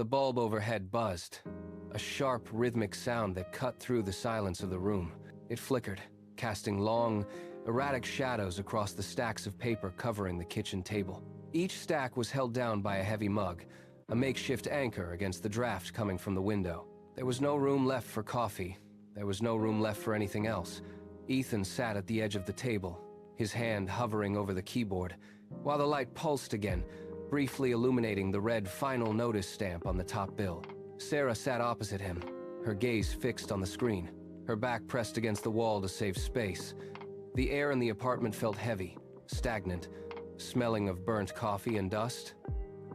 The bulb overhead buzzed, a sharp, rhythmic sound that cut through the silence of the room. It flickered, casting long, erratic shadows across the stacks of paper covering the kitchen table. Each stack was held down by a heavy mug, a makeshift anchor against the draft coming from the window. There was no room left for coffee. There was no room left for anything else. Ethan sat at the edge of the table, his hand hovering over the keyboard, while the light pulsed again, briefly illuminating the red final notice stamp on the top bill. Sarah sat opposite him, her gaze fixed on the screen, her back pressed against the wall to save space. The air in the apartment felt heavy, stagnant, smelling of burnt coffee and dust.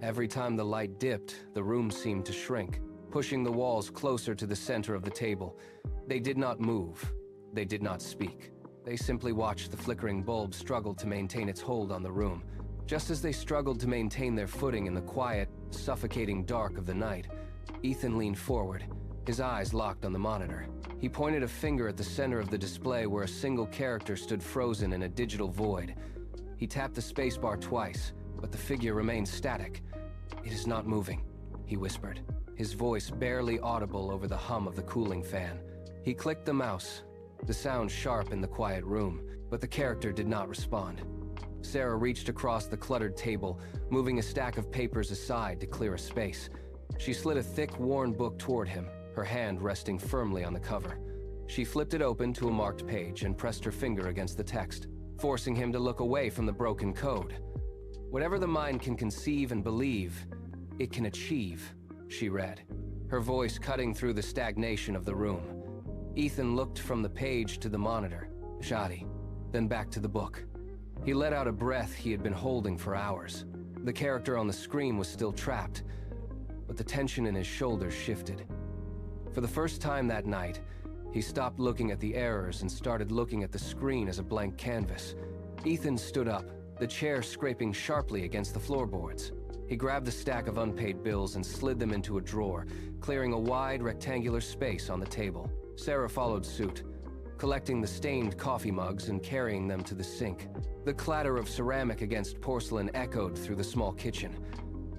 Every time the light dipped, the room seemed to shrink, pushing the walls closer to the center of the table. They did not move. They did not speak. They simply watched the flickering bulb struggle to maintain its hold on the room. Just as they struggled to maintain their footing in the quiet, suffocating dark of the night, Ethan leaned forward, his eyes locked on the monitor. He pointed a finger at the center of the display where a single character stood frozen in a digital void. He tapped the spacebar twice, but the figure remained static. "It is not moving," he whispered, his voice barely audible over the hum of the cooling fan. He clicked the mouse, the sound sharp in the quiet room, but the character did not respond. Sarah reached across the cluttered table, moving a stack of papers aside to clear a space. She slid a thick, worn book toward him, her hand resting firmly on the cover. She flipped it open to a marked page and pressed her finger against the text, forcing him to look away from the broken code. "Whatever the mind can conceive and believe, it can achieve," she read, her voice cutting through the stagnation of the room. Ethan looked from the page to the monitor, shoddy, then back to the book. He let out a breath he had been holding for hours. The character on the screen was still trapped, but the tension in his shoulders shifted. For the first time that night, he stopped looking at the errors and started looking at the screen as a blank canvas. Ethan stood up, the chair scraping sharply against the floorboards. He grabbed the stack of unpaid bills and slid them into a drawer, clearing a wide, rectangular space on the table. Sarah followed suit, collecting the stained coffee mugs and carrying them to the sink. The clatter of ceramic against porcelain echoed through the small kitchen.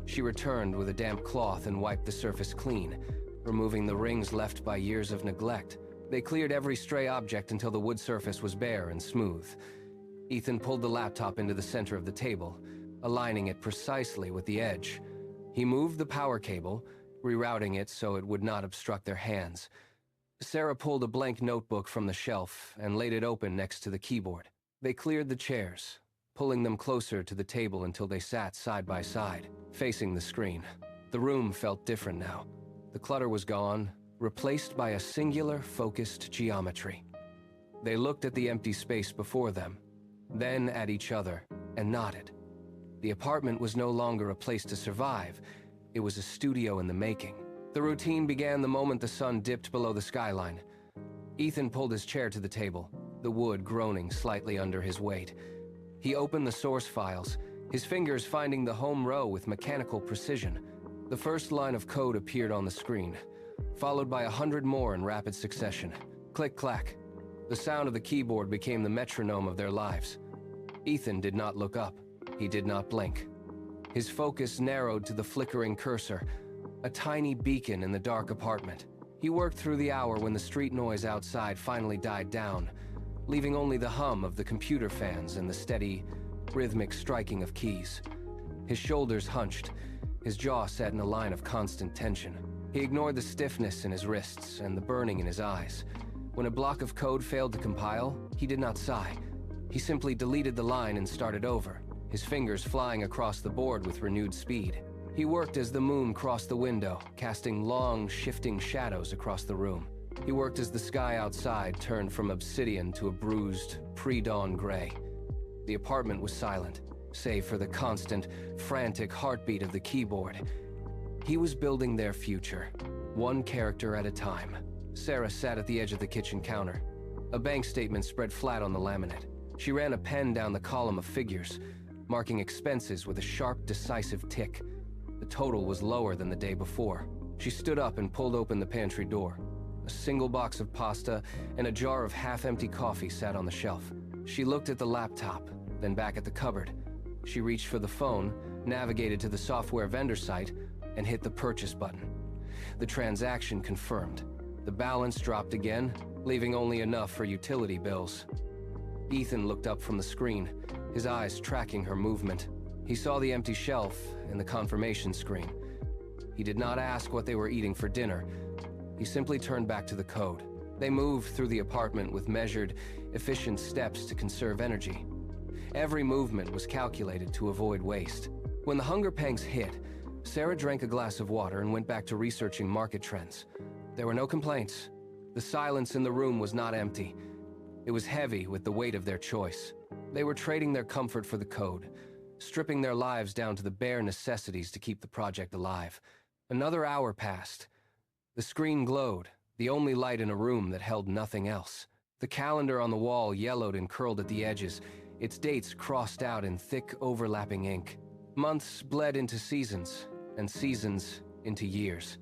She returned with a damp cloth and wiped the surface clean, removing the rings left by years of neglect. They cleared every stray object until the wood surface was bare and smooth. Ethan pulled the laptop into the center of the table, aligning it precisely with the edge. He moved the power cable, rerouting it so it would not obstruct their hands. Sarah pulled a blank notebook from the shelf and laid it open next to the keyboard. They cleared the chairs, pulling them closer to the table until they sat side by side, facing the screen. The room felt different now. The clutter was gone, replaced by a singular, focused geometry. They looked at the empty space before them, then at each other, and nodded. The apartment was no longer a place to survive. It was a studio in the making. The routine began the moment the sun dipped below the skyline. Ethan pulled his chair to the table, the wood groaning slightly under his weight. He opened the source files, his fingers finding the home row with mechanical precision. The first line of code appeared on the screen, followed by 100 more in rapid succession. Click-clack. The sound of the keyboard became the metronome of their lives. Ethan did not look up. He did not blink. His focus narrowed to the flickering cursor, a tiny beacon in the dark apartment. He worked through the hour when the street noise outside finally died down, leaving only the hum of the computer fans and the steady, rhythmic striking of keys. His shoulders hunched, his jaw set in a line of constant tension. He ignored the stiffness in his wrists and the burning in his eyes. When a block of code failed to compile, he did not sigh. He simply deleted the line and started over, his fingers flying across the board with renewed speed. He worked as the moon crossed the window, casting long, shifting shadows across the room. He worked as the sky outside turned from obsidian to a bruised, pre-dawn gray. The apartment was silent, save for the constant, frantic heartbeat of the keyboard. He was building their future, one character at a time. Sarah sat at the edge of the kitchen counter. A bank statement spread flat on the laminate. She ran a pen down the column of figures, marking expenses with a sharp, decisive tick. The total was lower than the day before. She stood up and pulled open the pantry door. A single box of pasta and a jar of half-empty coffee sat on the shelf. She looked at the laptop, then back at the cupboard. She reached for the phone, navigated to the software vendor site, and hit the purchase button. The transaction confirmed. The balance dropped again, leaving only enough for utility bills. Ethan looked up from the screen, his eyes tracking her movement. He saw the empty shelf and the confirmation screen. He did not ask what they were eating for dinner. He simply turned back to the code. They moved through the apartment with measured, efficient steps to conserve energy. Every movement was calculated to avoid waste. When the hunger pangs hit, Sarah drank a glass of water and went back to researching market trends. There were no complaints. The silence in the room was not empty. It was heavy with the weight of their choice. They were trading their comfort for the code, stripping their lives down to the bare necessities to keep the project alive. Another hour passed. The screen glowed, the only light in a room that held nothing else. The calendar on the wall yellowed and curled at the edges, its dates crossed out in thick, overlapping ink. Months bled into seasons, and seasons into years.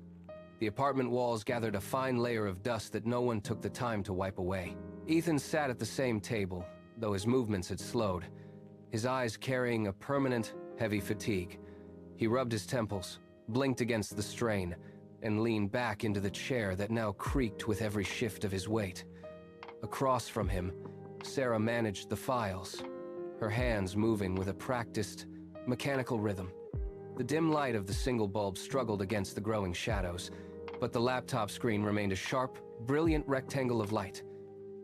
The apartment walls gathered a fine layer of dust that no one took the time to wipe away. Ethan sat at the same table, though his movements had slowed, his eyes carrying a permanent, heavy fatigue. He rubbed his temples, blinked against the strain, and leaned back into the chair that now creaked with every shift of his weight. Across from him, Sarah managed the files, her hands moving with a practiced, mechanical rhythm. The dim light of the single bulb struggled against the growing shadows, but the laptop screen remained a sharp, brilliant rectangle of light.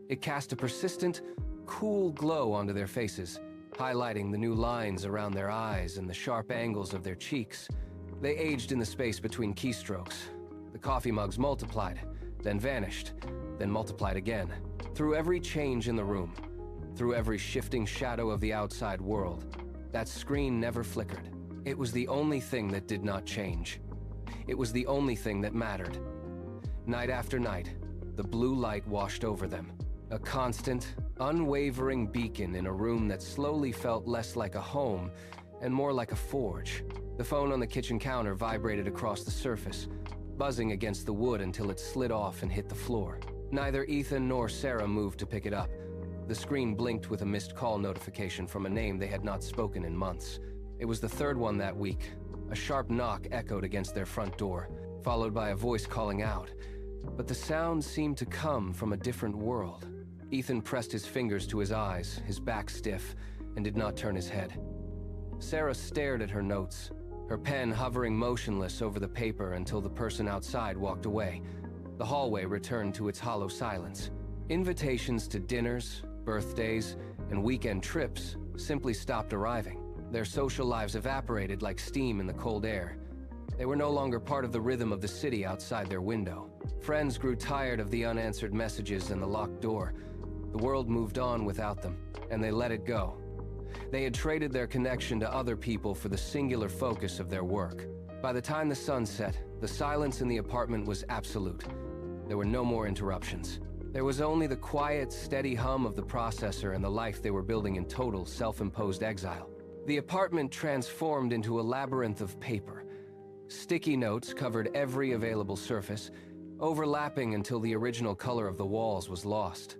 It cast a persistent, cool glow onto their faces, highlighting the new lines around their eyes and the sharp angles of their cheeks. They aged in the space between keystrokes. The coffee mugs multiplied, then vanished, then multiplied again. Through every change in the room, through every shifting shadow of the outside world, that screen never flickered. It was the only thing that did not change. It was the only thing that mattered. Night after night, the blue light washed over them, a constant, unwavering beacon in a room that slowly felt less like a home and more like a forge. The phone on the kitchen counter vibrated across the surface, buzzing against the wood until it slid off and hit the floor. Neither Ethan nor Sarah moved to pick it up. The screen blinked with a missed call notification from a name they had not spoken in months. It was the third one that week. A sharp knock echoed against their front door, followed by a voice calling out. But the sound seemed to come from a different world. Ethan pressed his fingers to his eyes, his back stiff, and did not turn his head. Sarah stared at her notes, her pen hovering motionless over the paper until the person outside walked away. The hallway returned to its hollow silence. Invitations to dinners, birthdays, and weekend trips simply stopped arriving. Their social lives evaporated like steam in the cold air. They were no longer part of the rhythm of the city outside their window. Friends grew tired of the unanswered messages and the locked door. The world moved on without them, and they let it go. They had traded their connection to other people for the singular focus of their work. By the time the sun set, the silence in the apartment was absolute. There were no more interruptions. There was only the quiet, steady hum of the processor and the life they were building in total, self-imposed exile. The apartment transformed into a labyrinth of paper. Sticky notes covered every available surface, overlapping until the original color of the walls was lost.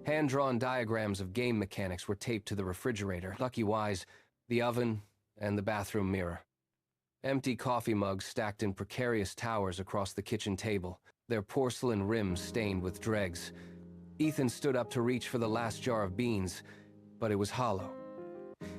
Hand-drawn diagrams of game mechanics were taped to the refrigerator, Lucky Wise, the oven, and the bathroom mirror. Empty coffee mugs stacked in precarious towers across the kitchen table, their porcelain rims stained with dregs. Ethan stood up to reach for the last jar of beans, but it was hollow.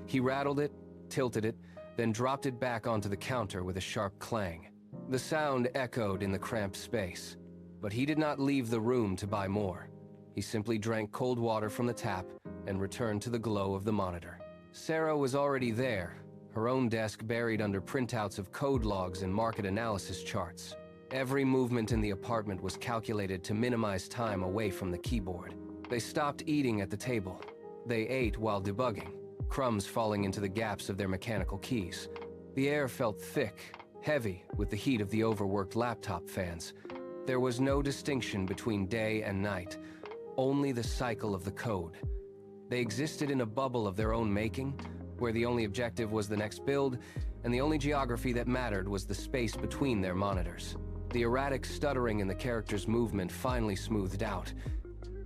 He rattled it, tilted it, then dropped it back onto the counter with a sharp clang. The sound echoed in the cramped space, but he did not leave the room to buy more. He simply drank cold water from the tap and returned to the glow of the monitor. Sarah was already there, her own desk buried under printouts of code logs and market analysis charts. Every movement in the apartment was calculated to minimize time away from the keyboard. They stopped eating at the table. They ate while debugging, crumbs falling into the gaps of their mechanical keys. The air felt thick, heavy with the heat of the overworked laptop fans. There was no distinction between day and night, only the cycle of the code. They existed in a bubble of their own making, where the only objective was the next build, and the only geography that mattered was the space between their monitors. The erratic stuttering in the character's movement finally smoothed out.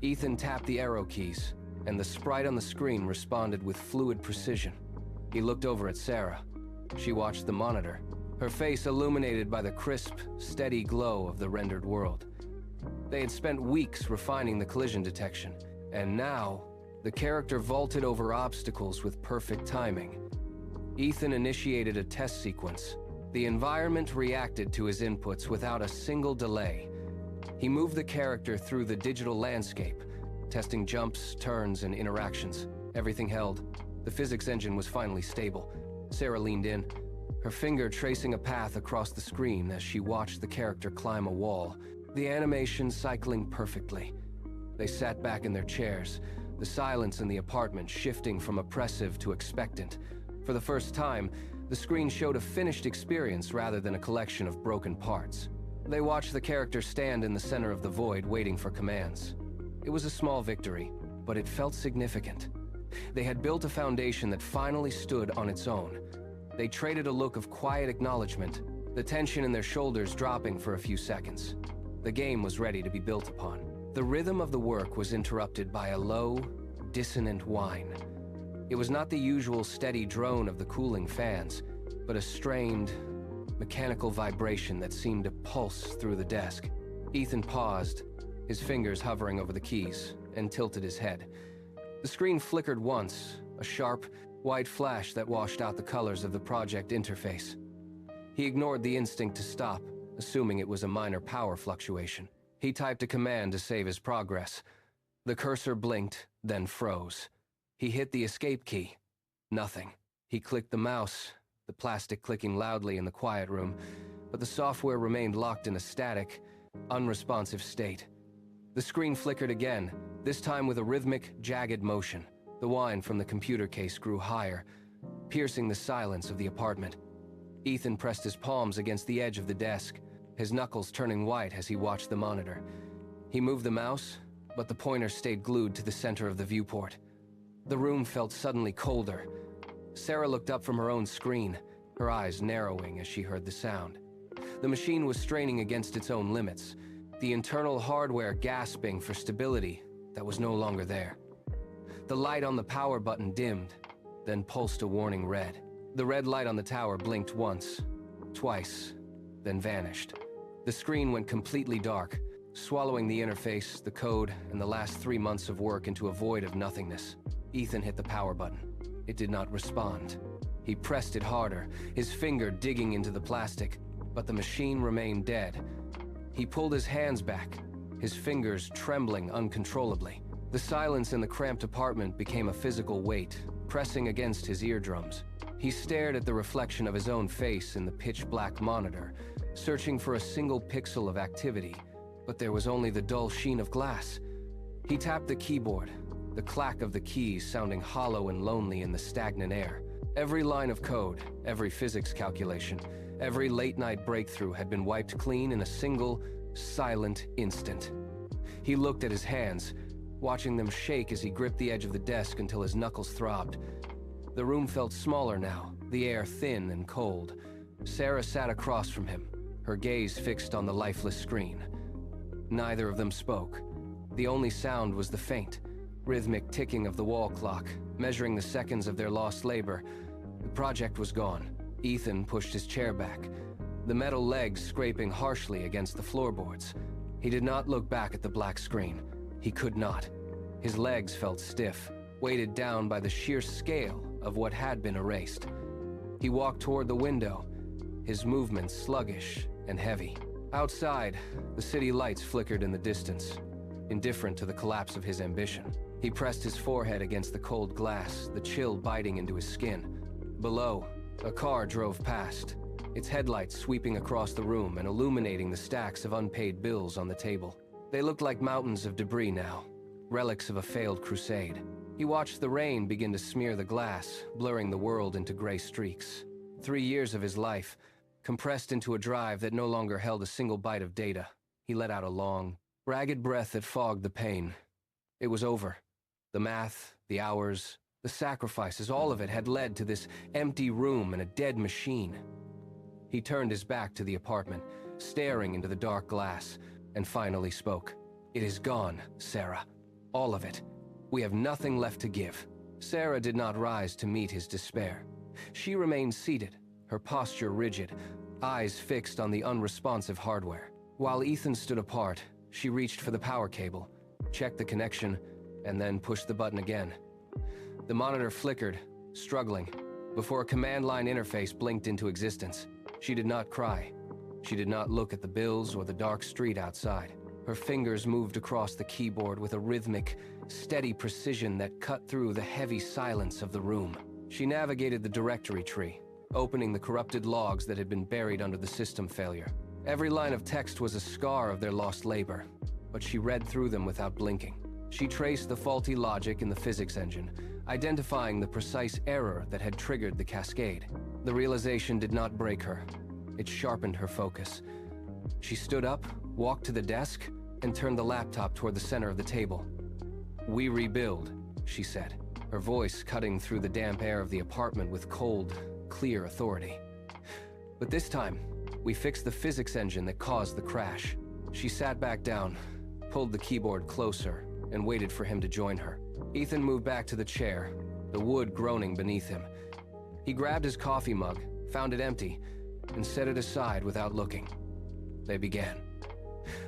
Ethan tapped the arrow keys, and the sprite on the screen responded with fluid precision. He looked over at Sarah. She watched the monitor, her face illuminated by the crisp, steady glow of the rendered world. They had spent weeks refining the collision detection, and now, the character vaulted over obstacles with perfect timing. Ethan initiated a test sequence. The environment reacted to his inputs without a single delay. He moved the character through the digital landscape, testing jumps, turns, and interactions. Everything held. The physics engine was finally stable. Sarah leaned in, her finger tracing a path across the screen as she watched the character climb a wall, the animation cycling perfectly. They sat back in their chairs, the silence in the apartment shifting from oppressive to expectant. For the first time, the screen showed a finished experience rather than a collection of broken parts. They watched the character stand in the center of the void, waiting for commands. It was a small victory, but it felt significant. They had built a foundation that finally stood on its own. They traded a look of quiet acknowledgement, the tension in their shoulders dropping for a few seconds. The game was ready to be built upon. The rhythm of the work was interrupted by a low, dissonant whine. It was not the usual steady drone of the cooling fans, but a strained, mechanical vibration that seemed to pulse through the desk. Ethan paused, his fingers hovering over the keys, and tilted his head. The screen flickered once, a sharp, white flash that washed out the colors of the project interface. He ignored the instinct to stop, assuming it was a minor power fluctuation. He typed a command to save his progress. The cursor blinked, then froze. He hit the escape key. Nothing. He clicked the mouse, the plastic clicking loudly in the quiet room, but the software remained locked in a static, unresponsive state. The screen flickered again, this time with a rhythmic, jagged motion. The whine from the computer case grew higher, piercing the silence of the apartment. Ethan pressed his palms against the edge of the desk, his knuckles turning white as he watched the monitor. He moved the mouse, but the pointer stayed glued to the center of the viewport. The room felt suddenly colder. Sarah looked up from her own screen, her eyes narrowing as she heard the sound. The machine was straining against its own limits, the internal hardware gasping for stability that was no longer there. The light on the power button dimmed, then pulsed a warning red. The red light on the tower blinked once, twice, then vanished. The screen went completely dark, swallowing the interface, the code, and the last 3 months of work into a void of nothingness. Ethan hit the power button. It did not respond. He pressed it harder, his finger digging into the plastic, but the machine remained dead. He pulled his hands back, his fingers trembling uncontrollably. The silence in the cramped apartment became a physical weight, pressing against his eardrums. He stared at the reflection of his own face in the pitch-black monitor, searching for a single pixel of activity, but there was only the dull sheen of glass. He tapped the keyboard, the clack of the keys sounding hollow and lonely in the stagnant air. Every line of code, every physics calculation, every late-night breakthrough had been wiped clean in a single, silent instant. He looked at his hands, watching them shake as he gripped the edge of the desk until his knuckles throbbed. The room felt smaller now, the air thin and cold. Sarah sat across from him, her gaze fixed on the lifeless screen. Neither of them spoke. The only sound was the faint, rhythmic ticking of the wall clock, measuring the seconds of their lost labor. The project was gone. Ethan pushed his chair back, the metal legs scraping harshly against the floorboards. He did not look back at the black screen. He could not. His legs felt stiff, weighted down by the sheer scale of what had been erased. He walked toward the window, his movements sluggish and heavy. Outside, the city lights flickered in the distance, indifferent to the collapse of his ambition. He pressed his forehead against the cold glass, the chill biting into his skin. Below, a car drove past, its headlights sweeping across the room and illuminating the stacks of unpaid bills on the table. They looked like mountains of debris now, relics of a failed crusade. He watched the rain begin to smear the glass, blurring the world into gray streaks. 3 years of his life, compressed into a drive that no longer held a single byte of data. He let out a long, ragged breath that fogged the pain. It was over. The math, the hours, the sacrifices, all of it had led to this empty room and a dead machine. He turned his back to the apartment, staring into the dark glass, and finally spoke. "It is gone, Sarah. All of it. We have nothing left to give." Sarah did not rise to meet his despair. She remained seated, her posture rigid, eyes fixed on the unresponsive hardware. While Ethan stood apart, she reached for the power cable, checked the connection, and then pushed the button again. The monitor flickered, struggling, before a command line interface blinked into existence. She did not cry. She did not look at the bills or the dark street outside. Her fingers moved across the keyboard with a rhythmic, steady precision that cut through the heavy silence of the room. She navigated the directory tree, opening the corrupted logs that had been buried under the system failure. Every line of text was a scar of their lost labor, but she read through them without blinking. She traced the faulty logic in the physics engine, identifying the precise error that had triggered the cascade. The realization did not break her. It sharpened her focus. She stood up, walked to the desk, and turned the laptop toward the center of the table. "We rebuild," she said, her voice cutting through the damp air of the apartment with cold, clear authority. "But this time, we fixed the physics engine that caused the crash." She sat back down, pulled the keyboard closer, and waited for him to join her. Ethan moved back to the chair, the wood groaning beneath him. He grabbed his coffee mug, found it empty, and set it aside without looking. They began.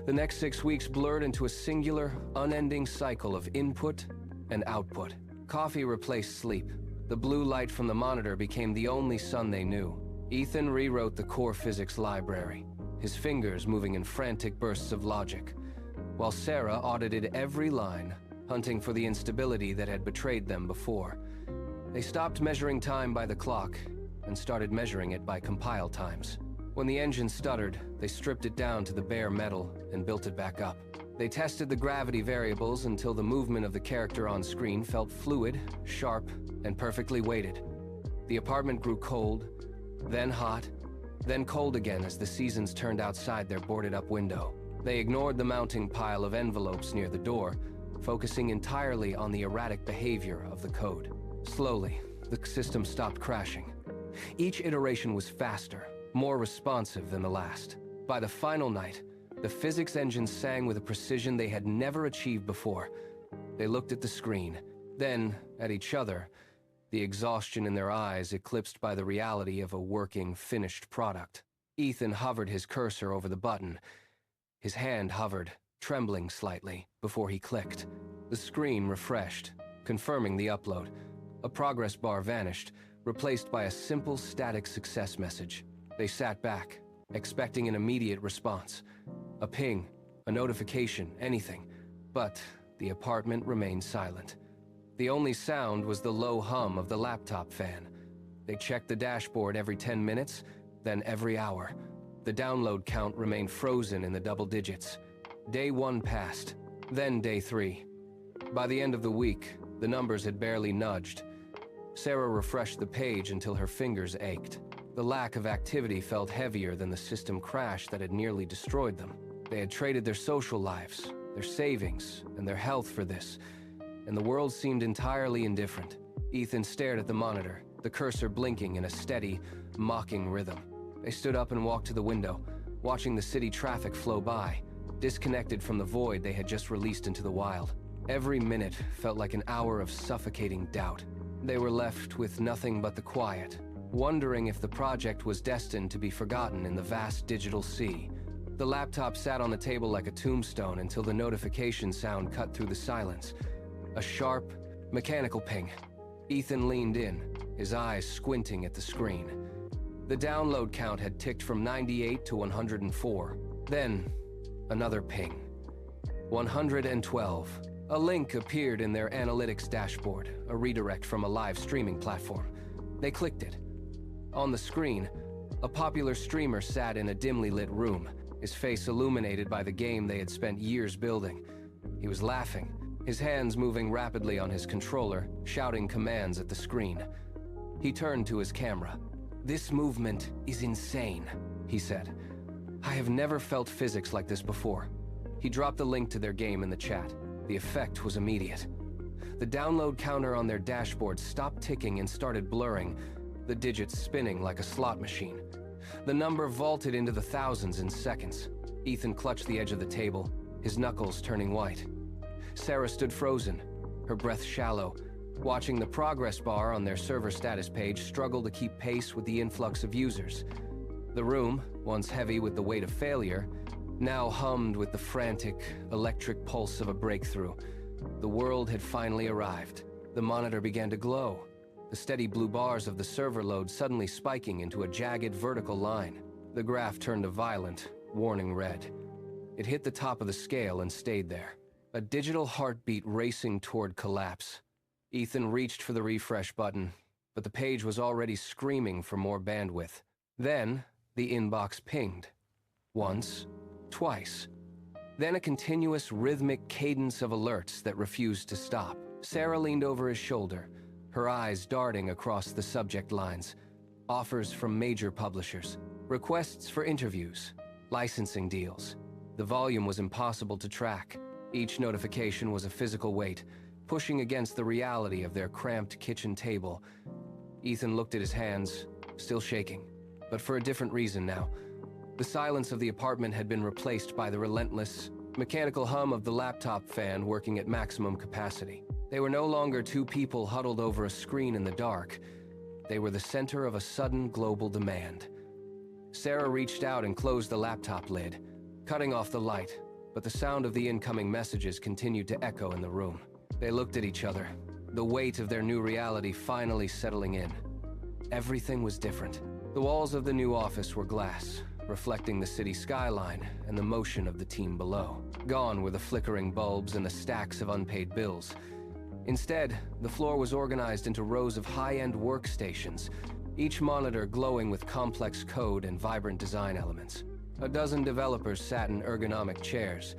The next 6 weeks blurred into a singular, unending cycle of input and output. Coffee replaced sleep. The blue light from the monitor became the only sun they knew. Ethan rewrote the core physics library, his fingers moving in frantic bursts of logic, while Sarah audited every line, hunting for the instability that had betrayed them before. They stopped measuring time by the clock and started measuring it by compile times. When the engine stuttered, they stripped it down to the bare metal and built it back up. They tested the gravity variables until the movement of the character on screen felt fluid, sharp, and perfectly weighted. The apartment grew cold, then hot, then cold again as the seasons turned outside their boarded-up window. They ignored the mounting pile of envelopes near the door, focusing entirely on the erratic behavior of the code. Slowly, the system stopped crashing. Each iteration was faster, more responsive than the last. By the final night, the physics engine sang with a precision they had never achieved before. They looked at the screen, then at each other, the exhaustion in their eyes eclipsed by the reality of a working, finished product. Ethan hovered his cursor over the button. His hand hovered, trembling slightly, before he clicked. The screen refreshed, confirming the upload. A progress bar vanished, replaced by a simple static success message. They sat back, expecting an immediate response. A ping, a notification, anything. But the apartment remained silent. The only sound was the low hum of the laptop fan. They checked the dashboard every 10 minutes, then every hour. The download count remained frozen in the double digits. Day 1 passed, then day 3. By the end of the week, the numbers had barely nudged. Sarah refreshed the page until her fingers ached. The lack of activity felt heavier than the system crash that had nearly destroyed them. They had traded their social lives, their savings, and their health for this, and the world seemed entirely indifferent. Ethan stared at the monitor, the cursor blinking in a steady, mocking rhythm. They stood up and walked to the window, watching the city traffic flow by, disconnected from the void they had just released into the wild. Every minute felt like an hour of suffocating doubt. They were left with nothing but the quiet, wondering if the project was destined to be forgotten in the vast digital sea. The laptop sat on the table like a tombstone until the notification sound cut through the silence. A sharp, mechanical ping. Ethan leaned in, his eyes squinting at the screen. The download count had ticked from 98 to 104. Then, another ping. 112. A link appeared in their analytics dashboard, a redirect from a live streaming platform. They clicked it. On the screen, a popular streamer sat in a dimly lit room, his face illuminated by the game they had spent years building. He was laughing, his hands moving rapidly on his controller, shouting commands at the screen. He turned to his camera. "This movement is insane," he said. "I have never felt physics like this before." He dropped the link to their game in the chat. The effect was immediate. The download counter on their dashboard stopped ticking and started blurring, the digits spinning like a slot machine. The number vaulted into the thousands in seconds. Ethan clutched the edge of the table, his knuckles turning white. Sarah stood frozen, her breath shallow, watching the progress bar on their server status page struggle to keep pace with the influx of users. The room, once heavy with the weight of failure, now hummed with the frantic, electric pulse of a breakthrough. The world had finally arrived. The monitor began to glow, the steady blue bars of the server load suddenly spiking into a jagged vertical line. The graph turned a violent, warning red. It hit the top of the scale and stayed there, a digital heartbeat racing toward collapse. Ethan reached for the refresh button, but the page was already screaming for more bandwidth. Then, the inbox pinged. Once, twice. Then a continuous rhythmic cadence of alerts that refused to stop. Sarah leaned over his shoulder, her eyes darting across the subject lines. Offers from major publishers, requests for interviews, licensing deals. The volume was impossible to track. Each notification was a physical weight, pushing against the reality of their cramped kitchen table. Ethan looked at his hands, still shaking, but for a different reason now. The silence of the apartment had been replaced by the relentless, mechanical hum of the laptop fan working at maximum capacity. They were no longer two people huddled over a screen in the dark. They were the center of a sudden global demand. Sarah reached out and closed the laptop lid, cutting off the light, but the sound of the incoming messages continued to echo in the room. They looked at each other, the weight of their new reality finally settling in. Everything was different. The walls of the new office were glass, reflecting the city skyline and the motion of the team below. Gone were the flickering bulbs and the stacks of unpaid bills. Instead, the floor was organized into rows of high-end workstations, each monitor glowing with complex code and vibrant design elements. A dozen developers sat in ergonomic chairs,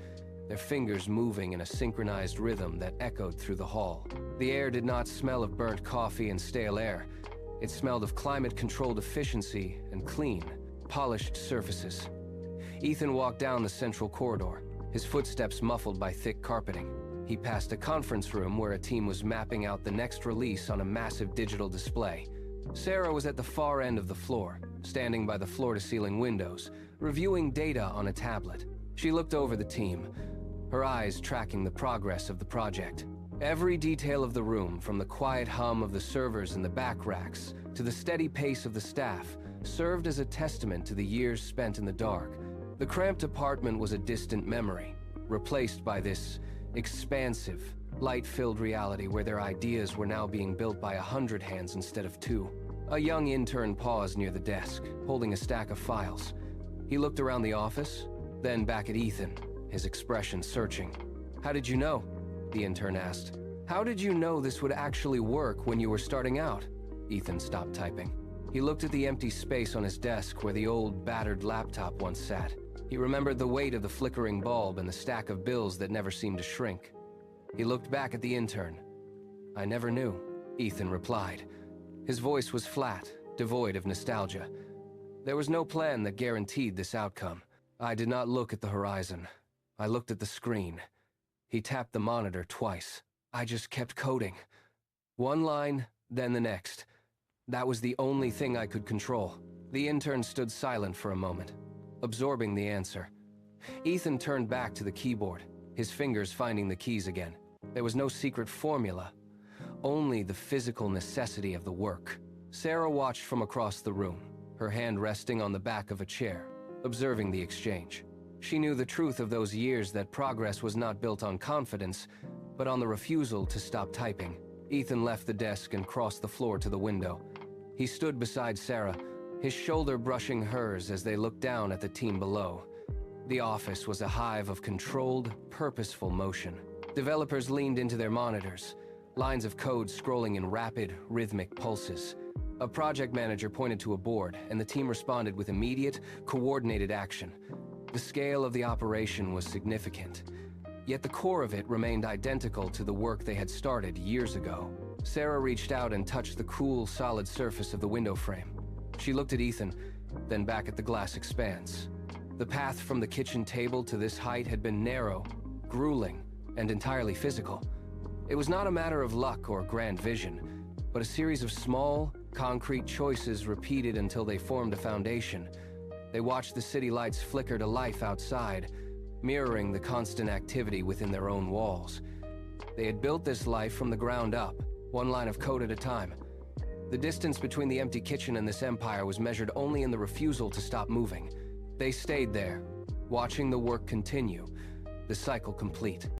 their fingers moving in a synchronized rhythm that echoed through the hall. The air did not smell of burnt coffee and stale air. It smelled of climate-controlled efficiency and clean, polished surfaces. Ethan walked down the central corridor, his footsteps muffled by thick carpeting. He passed a conference room where a team was mapping out the next release on a massive digital display. Sarah was at the far end of the floor, standing by the floor-to-ceiling windows, reviewing data on a tablet. She looked over the team, her eyes tracking the progress of the project. Every detail of the room, from the quiet hum of the servers in the back racks to the steady pace of the staff, served as a testament to the years spent in the dark. The cramped apartment was a distant memory, replaced by this expansive, light-filled reality where their ideas were now being built by 100 hands instead of 2. A young intern paused near the desk, holding a stack of files. He looked around the office, then back at Ethan, his expression searching. "How did you know?" the intern asked. "How did you know this would actually work when you were starting out?" Ethan stopped typing. He looked at the empty space on his desk where the old, battered laptop once sat. He remembered the weight of the flickering bulb and the stack of bills that never seemed to shrink. He looked back at the intern. "I never knew," Ethan replied. His voice was flat, devoid of nostalgia. There was no plan that guaranteed this outcome. "I did not look at the horizon. I looked at the screen." He tapped the monitor twice. "I just kept coding. One line, then the next. That was the only thing I could control." The intern stood silent for a moment, absorbing the answer. Ethan turned back to the keyboard, his fingers finding the keys again. There was no secret formula, only the physical necessity of the work. Sarah watched from across the room, her hand resting on the back of a chair, observing the exchange. She knew the truth of those years, that progress was not built on confidence, but on the refusal to stop typing. Ethan left the desk and crossed the floor to the window. He stood beside Sarah, his shoulder brushing hers as they looked down at the team below. The office was a hive of controlled, purposeful motion. Developers leaned into their monitors, lines of code scrolling in rapid, rhythmic pulses. A project manager pointed to a board, and the team responded with immediate, coordinated action. The scale of the operation was significant, yet the core of it remained identical to the work they had started years ago. Sarah reached out and touched the cool, solid surface of the window frame. She looked at Ethan, then back at the glass expanse. The path from the kitchen table to this height had been narrow, grueling, and entirely physical. It was not a matter of luck or grand vision, but a series of small, concrete choices repeated until they formed a foundation. They watched the city lights flicker to life outside, mirroring the constant activity within their own walls. They had built this life from the ground up, one line of code at a time. The distance between the empty kitchen and this empire was measured only in the refusal to stop moving. They stayed there, watching the work continue, the cycle complete.